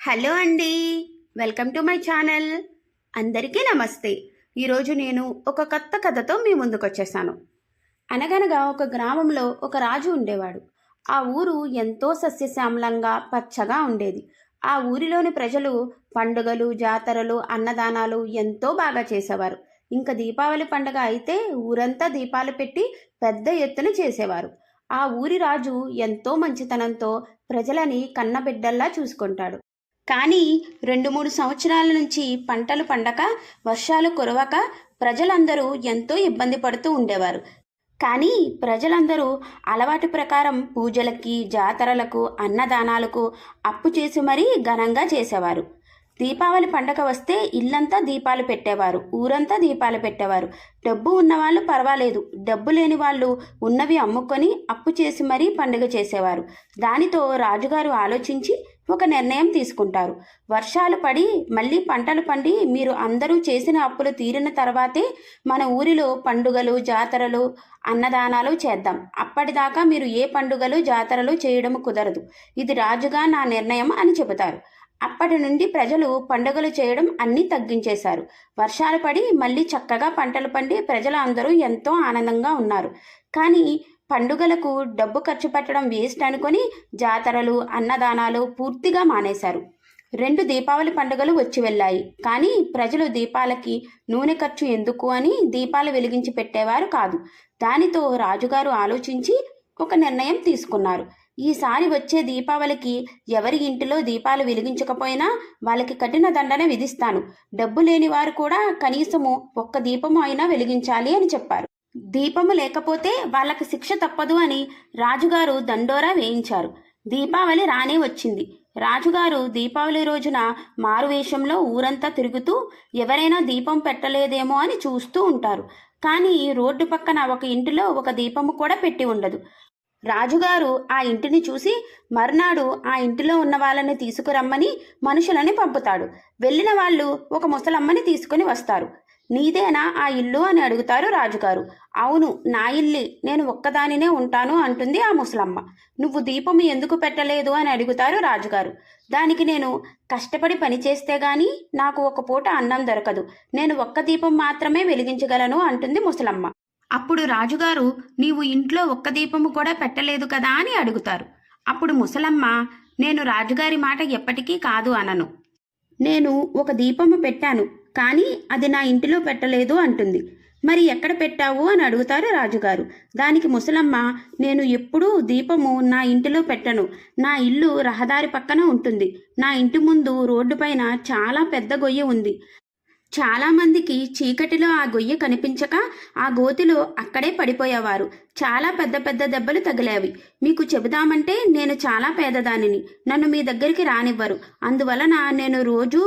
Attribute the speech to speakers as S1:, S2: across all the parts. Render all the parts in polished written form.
S1: Hello అండి, welcome to my channel. అందరికీ నమస్తే. ఈరోజు నేను ఒక కొత్త కథతో మీ ముందుకు వచ్చేసాను. అనగనగా ఒక గ్రామంలో ఒక రాజు ఉండేవాడు. ఆ ఊరు ఎంతో సస్యశ్యామలంగా పచ్చగా ఉండేది. ఆ ఊరిలోని ప్రజలు పండుగలు, జాతరలు, అన్నదానాలు ఎంతో బాగా చేసేవారు. ఇంకా దీపావళి పండుగ అయితే ఊరంతా దీపాలు పెట్టి పెద్ద ఎత్తున చేసేవారు. ఆ ఊరి రాజు ఎంతో మంచితనంతో ప్రజలని కన్నబిడ్డల్లా చూసుకుంటాడు. కానీ 2-3 సంవత్సరాల నుంచి పంటలు పండక, వర్షాలు కురవక ప్రజలందరూ ఎంతో ఇబ్బంది పడుతూ ఉండేవారు. కానీ ప్రజలందరూ అలవాటు ప్రకారం పూజలకి, జాతరలకు, అన్నదానాలకు అప్పు చేసి మరీ ఘనంగా చేసేవారు. దీపావళి పండగ వస్తే ఇల్లంతా దీపాలు పెట్టేవారు, ఊరంతా దీపాలు పెట్టేవారు. డబ్బు ఉన్నవాళ్ళు పర్వాలేదు, డబ్బు లేని వాళ్ళు ఉన్నవి అమ్ముకొని అప్పు చేసి మరీ పండుగ చేసేవారు. దానితో రాజుగారు ఆలోచించి ఒక నిర్ణయం తీసుకుంటారు. వర్షాలు పడి మళ్ళీ పంటలు పండి మీరు అందరూ చేసిన అప్పులు తీరిన తర్వాతే మన ఊరిలో పండుగలు, జాతరలు, అన్నదానాలు చేద్దాం. అప్పటిదాకా మీరు ఏ పండుగలు, జాతరలు చేయడం కుదరదు. ఇది రాజుగా నా నిర్ణయం అని చెబుతారు. అప్పటి నుండి ప్రజలు పండుగలు చేయడం అన్నీ తగ్గించేశారు. వర్షాలు పడి మళ్ళీ చక్కగా పంటలు పండి ప్రజలు అందరూ ఎంతో ఆనందంగా ఉన్నారు. కానీ పండుగలకు డబ్బు ఖర్చు పెట్టడం వేస్ట్ అనుకొని జాతరలు, అన్నదానాలు పూర్తిగా మానేశారు. 2 దీపావళి పండుగలు వచ్చి వెళ్ళాయి. కానీ ప్రజలు దీపాలకి నూనె ఖర్చు ఎందుకు అని దీపాలు వెలిగించి పెట్టేవారు కాదు. దానితో రాజుగారు ఆలోచించి ఒక నిర్ణయం తీసుకున్నారు. ఈసారి వచ్చే దీపావళికి ఎవరి ఇంటిలో దీపాలు వెలిగించకపోయినా వాళ్ళకి కఠిన దండన విధిస్తాను. డబ్బు లేని వారు కూడా కనీసము 1 దీపము అయినా వెలిగించాలి అని చెప్పారు. దీపము లేకపోతే వాళ్ళకి శిక్ష తప్పదు అని రాజుగారు దండోరా వేయించారు. దీపావళి రానే వచ్చింది. రాజుగారు దీపావళి రోజున మారువేషంలో ఊరంతా తిరుగుతూ ఎవరైనా దీపం పెట్టలేదేమో అని చూస్తూ ఉంటారు. కానీ రోడ్డు పక్కన ఒక ఇంటిలో ఒక దీపము కూడా పెట్టి ఉండదు. రాజుగారు ఆ ఇంటిని చూసి మర్నాడు ఆ ఇంటిలో ఉన్న వాళ్ళని తీసుకురమ్మని మనుషులని పంపుతాడు. వెళ్ళిన వాళ్ళు ఒక ముసలమ్మని తీసుకుని వస్తారు. నీదేనా ఆ ఇల్లు అని అడుగుతారు రాజుగారు. అవును, నా ఇల్లి, నేను ఒక్కదానినే ఉంటాను అంటుంది ఆ ముసలమ్మ. నువ్వు దీపము ఎందుకు పెట్టలేదు అని అడుగుతారు రాజుగారు. దానికి నేను కష్టపడి పని చేస్తే గాని నాకు ఒక పూట అన్నం దొరకదు, నేను 1 దీపం మాత్రమే వెలిగించగలను అంటుంది ముసలమ్మ. అప్పుడు రాజుగారు నీవు ఇంట్లో 1 దీపము కూడా పెట్టలేదు కదా అని అడుగుతారు. అప్పుడు ముసలమ్మ, నేను రాజుగారి మాట ఎప్పటికీ కాదు అనను. నేను 1 దీపము పెట్టాను, కానీ అది నా ఇంటిలో పెట్టలేదు అంటుంది. మరి ఎక్కడ పెట్టావు అని అడుగుతారు రాజుగారు. దానికి ముసలమ్మ, నేను ఎప్పుడూ దీపము నా ఇంటిలో పెట్టను. నా ఇల్లు రహదారి పక్కన ఉంటుంది. నా ఇంటి ముందు రోడ్డు పైన చాలా పెద్ద గొయ్యి ఉంది. చాలామందికి చీకటిలో ఆ గొయ్యి కనిపించక ఆ గోతిలో అక్కడే పడిపోయేవారు. చాలా పెద్ద పెద్ద దెబ్బలు తగిలేవి. మీకు చెబుదామంటే నేను చాలా పేదదానిని, నన్ను మీ దగ్గరికి రానివ్వరు. అందువలన నేను రోజు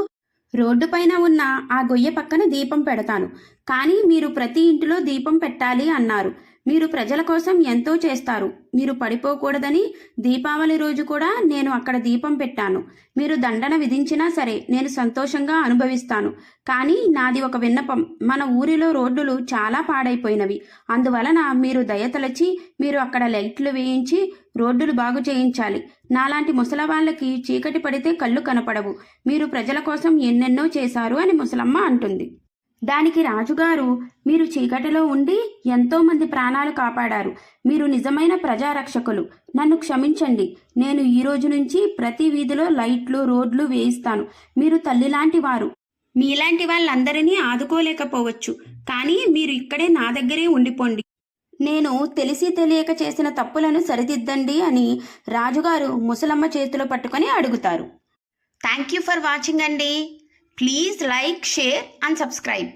S1: రోడ్డు పైన ఉన్న ఆ గొయ్య పక్కన దీపం పెడతాను. కానీ మీరు ప్రతి ఇంటిలో దీపం పెట్టాలి అన్నారు. మీరు ప్రజల కోసం ఎంతో చేస్తారు. మీరు పడిపోకూడదని దీపావళి రోజు కూడా నేను అక్కడ దీపం పెట్టాను. మీరు దండన విధించినా సరే నేను సంతోషంగా అనుభవిస్తాను. కానీ నాది ఒక విన్నపం. మన ఊరిలో రోడ్డులు చాలా పాడైపోయినవి. అందువలన మీరు దయతలచి మీరు అక్కడ లైట్లు వేయించి రోడ్డులు బాగు చేయించాలి. నాలాంటి ముసలవాళ్ళకి చీకటి పడితే కళ్ళు కనపడవు. మీరు ప్రజల కోసం ఎన్నెన్నో చేశారు అని ముసలమ్మ అంటుంది. దానికి రాజుగారు, మీరు చీకటిలో ఉండి ఎంతో మంది ప్రాణాలు కాపాడారు. మీరు నిజమైన ప్రజారక్షకులు. నన్ను క్షమించండి. నేను ఈ రోజు నుంచి ప్రతి వీధిలో లైట్లు, రోడ్లు వేయిస్తాను. మీరు తల్లిలాంటి వారు. మీలాంటి వాళ్ళందరినీ ఆదుకోలేకపోవచ్చు, కానీ మీరు ఇక్కడే నా దగ్గరే ఉండిపోండి. నేను తెలిసి తెలియక చేసిన తప్పులను సరిదిద్దండి అని రాజుగారు ముసలమ్మ చేతిలో పట్టుకొని అడుగుతారు. థ్యాంక్ యూ ఫర్ వాచింగ్ అండి. Please like, share and subscribe.